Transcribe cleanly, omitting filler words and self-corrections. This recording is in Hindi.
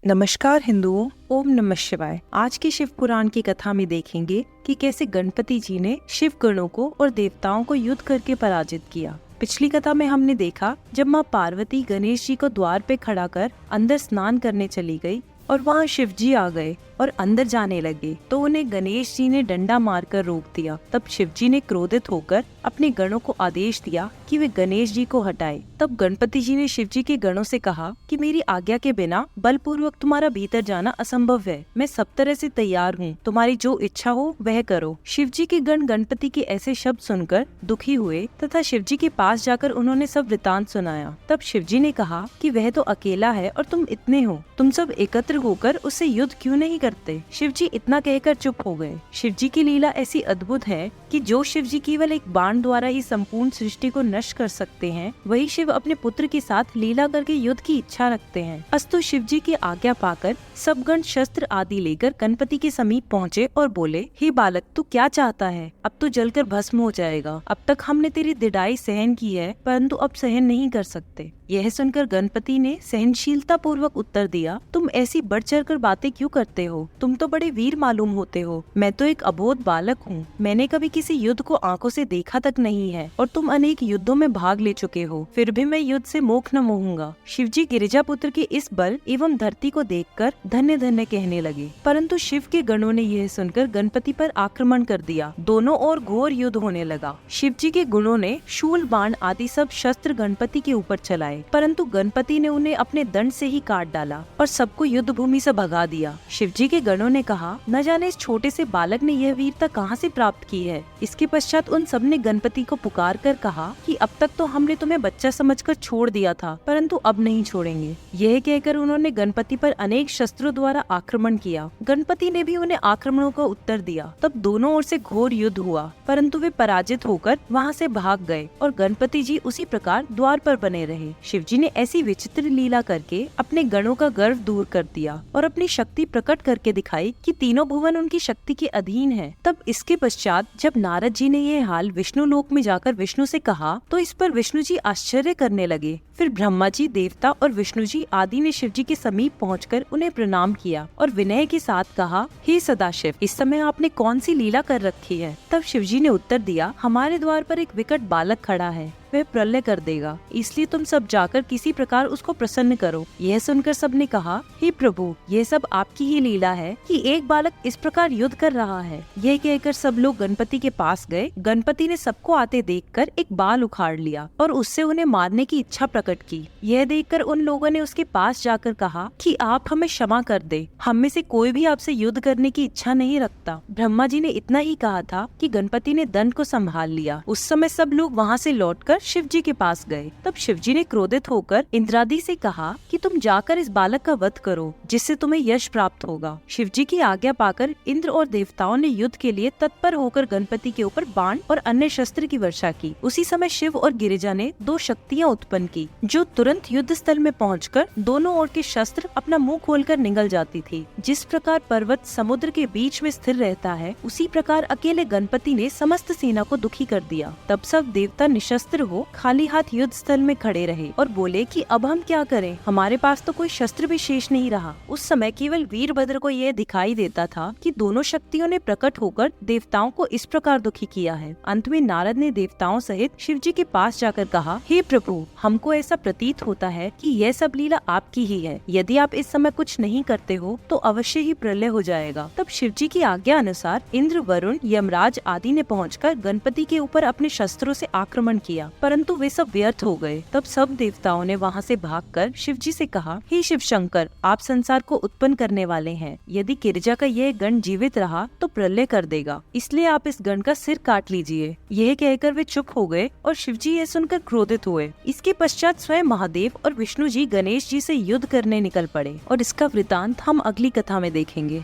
नमस्कार हिंदुओं, ओम नमः शिवाय। आज के शिव पुराण की कथा में देखेंगे कि कैसे गणपति जी ने शिव गणों को और देवताओं को युद्ध करके पराजित किया। पिछली कथा में हमने देखा जब माँ पार्वती गणेश जी को द्वार पे खड़ा कर अंदर स्नान करने चली गई और वहाँ शिव जी आ गए और अंदर जाने लगे तो उन्हें गणेश जी ने डंडा मारकर रोक दिया। तब शिव जी ने क्रोधित होकर अपने गणों को आदेश दिया कि वे गणेश जी को हटाएं। तब गणपति जी ने शिव जी के गणों से कहा कि मेरी आज्ञा के बिना बलपूर्वक तुम्हारा भीतर जाना असंभव है। मैं सब तरह से तैयार हूँ, तुम्हारी जो इच्छा हो वह करो। शिव जी के गण गणपति के ऐसे शब्द सुनकर दुखी हुए तथा शिव जी के पास जाकर उन्होंने सब वृतांत सुनाया। तब शिव जी ने कहा कि वह तो अकेला है और तुम इतने हो, तुम सब एकत्र होकर उससे युद्ध क्यों नहीं करते। शिव जी इतना कहकर चुप हो गए। शिव जी की लीला ऐसी अद्भुत है कि जो शिव जी केवल एक बाण द्वारा ही संपूर्ण सृष्टि को नष्ट कर सकते हैं, वही शिव अपने पुत्र के साथ लीला करके युद्ध की इच्छा रखते हैं। अस्तु शिव जी की आज्ञा पाकर सब गण शस्त्र आदि लेकर गणपति के समीप पहुँचे और बोले, हे बालक, तू क्या चाहता है? अब तो जलकर भस्म हो जाएगा। अब तक हमने तेरी दिड़ाई सहन की है, परंतु अब सहन नहीं कर सकते। यह सुनकर गणपति ने सहनशीलता पूर्वक उत्तर दिया, तुम ऐसी बढ़ चढ़ कर बातें क्यों करते हो? तुम तो बड़े वीर मालूम होते हो। मैं तो एक अबोध बालक हूँ। मैंने कभी किसी युद्ध को आंखों से देखा तक नहीं है और तुम अनेक युद्धों में भाग ले चुके हो, फिर भी मैं युद्ध से मोख न मोहूंगा। शिव जी गिरिजा पुत्र के इस बल एवं धरती को देखकर धन्य धन्य कहने लगे। परंतु शिव के गणों ने यह सुनकर गणपति पर आक्रमण कर दिया। दोनों ओर घोर युद्ध होने लगा। शिव जी के गुणों ने शूल, बाण आदि सब शस्त्र गणपति के ऊपर चलाए, परंतु गणपति ने उन्हें अपने दंड से ही काट डाला और सबको युद्ध भूमि से भगा दिया। शिव जी के गणों ने कहा, न जाने इस छोटे से बालक ने यह वीरता कहाँ से प्राप्त की है। इसके पश्चात उन सब ने गणपति को पुकार कर कहा कि अब तक तो हमने तुम्हें बच्चा समझकर छोड़ दिया था, परंतु अब नहीं छोड़ेंगे। यह कहकर उन्होंने गणपति पर अनेक शस्त्रों द्वारा आक्रमण किया। गणपति ने भी उन्हें आक्रमणों का उत्तर दिया। तब दोनों ओर से घोर युद्ध हुआ, परंतु वे पराजित होकर वहाँ से भाग गए और गणपति जी उसी प्रकार द्वार पर बने रहे। शिव जी ने ऐसी विचित्र लीला करके अपने गणों का गर्व दूर कर दिया और अपनी शक्ति प्रकट करके दिखाई कि तीनों भुवन उनकी शक्ति के अधीन है। तब इसके पश्चात जब नारद जी ने यह हाल विष्णु लोक में जाकर विष्णु से कहा तो इस पर विष्णु जी आश्चर्य करने लगे। फिर ब्रह्मा जी, देवता और विष्णु जी आदि ने शिव जी के समीप पहुंचकर उन्हें प्रणाम किया और विनय के साथ कहा, हे सदाशिव, इस समय आपने कौन सी लीला कर रखी है? तब शिव जी ने उत्तर दिया, हमारे द्वार पर एक विकट बालक खड़ा है, वह प्रलय कर देगा, इसलिए तुम सब जाकर किसी प्रकार उसको प्रसन्न करो। यह सुनकर सबने कहा, हे प्रभु, यह सब आपकी ही लीला है कि एक बालक इस प्रकार युद्ध कर रहा है। यह कहकर सब लोग गणपति के पास गए। गणपति ने सबको आते देखकर एक बाल उखाड़ लिया और उससे उन्हें मारने की इच्छा प्रकट की। यह देखकर उन लोगों ने उसके पास जाकर कहा कि आप हमें क्षमा कर दे, हम में से कोई भी आपसे युद्ध करने की इच्छा नहीं रखता। ब्रह्मा जी ने इतना ही कहा था कि गणपति ने दंड को संभाल लिया। उस समय सब लोग वहाँ से लौटकर शिव जी के पास गए। तब शिव जी ने क्रोधित होकर इंद्रादि से कहा कि तुम जाकर इस बालक का वध करो, जिससे तुम्हें यश प्राप्त होगा। शिव जी की आज्ञा पाकर इंद्र और देवताओं ने युद्ध के लिए तत्पर होकर गणपति के ऊपर बाण और अन्य शस्त्र की वर्षा की। उसी समय शिव और गिरिजा ने दो शक्तियाँ उत्पन्न की, जो तुरंत युद्ध स्थल में पहुंचकर दोनों ओर के शस्त्र अपना मुंह खोलकर निगल जाती थी। जिस प्रकार पर्वत समुद्र के बीच में स्थिर रहता है, उसी प्रकार अकेले गणपति ने समस्त सेना को दुखी कर दिया। तब सब देवता निशस्त्र हो खाली हाथ युद्ध स्थल में खड़े रहे और बोले कि अब हम क्या करें, हमारे पास तो कोई शस्त्र भी शेष नहीं रहा। उस समय केवल वीरभद्र को यह दिखाई देता था कि दोनों शक्तियों ने प्रकट होकर देवताओं को इस प्रकार दुखी किया है। अंत में नारद ने देवताओं सहित शिव जी के पास जाकर कहा, हे प्रभु, हमको ऐसा प्रतीत होता है कि यह सब लीला आपकी ही है। यदि आप इस समय कुछ नहीं करते हो तो अवश्य ही प्रलय हो जाएगा। तब शिव जी की आज्ञा अनुसार इंद्र, वरुण, यमराज आदि ने पहुंचकर गणपति के ऊपर अपने शस्त्रों से आक्रमण किया, परंतु वे सब व्यर्थ हो गए। तब सब देवताओं ने वहाँ से भागकर शिव जी से कहा, हे शिव शंकर, आप संसार को उत्पन्न करने वाले हैं। यदि गिरिजा का यह गण जीवित रहा तो प्रलय कर देगा, इसलिए आप इस गण का सिर काट लीजिए। यह कहकर वे चुप हो गए और शिव जी यह सुनकर क्रोधित हुए। इसके पश्चात स्वयं महादेव और विष्णु जी गणेश जी से युद्ध करने निकल पड़े और इसका वृतांत हम अगली कथा में देखेंगे।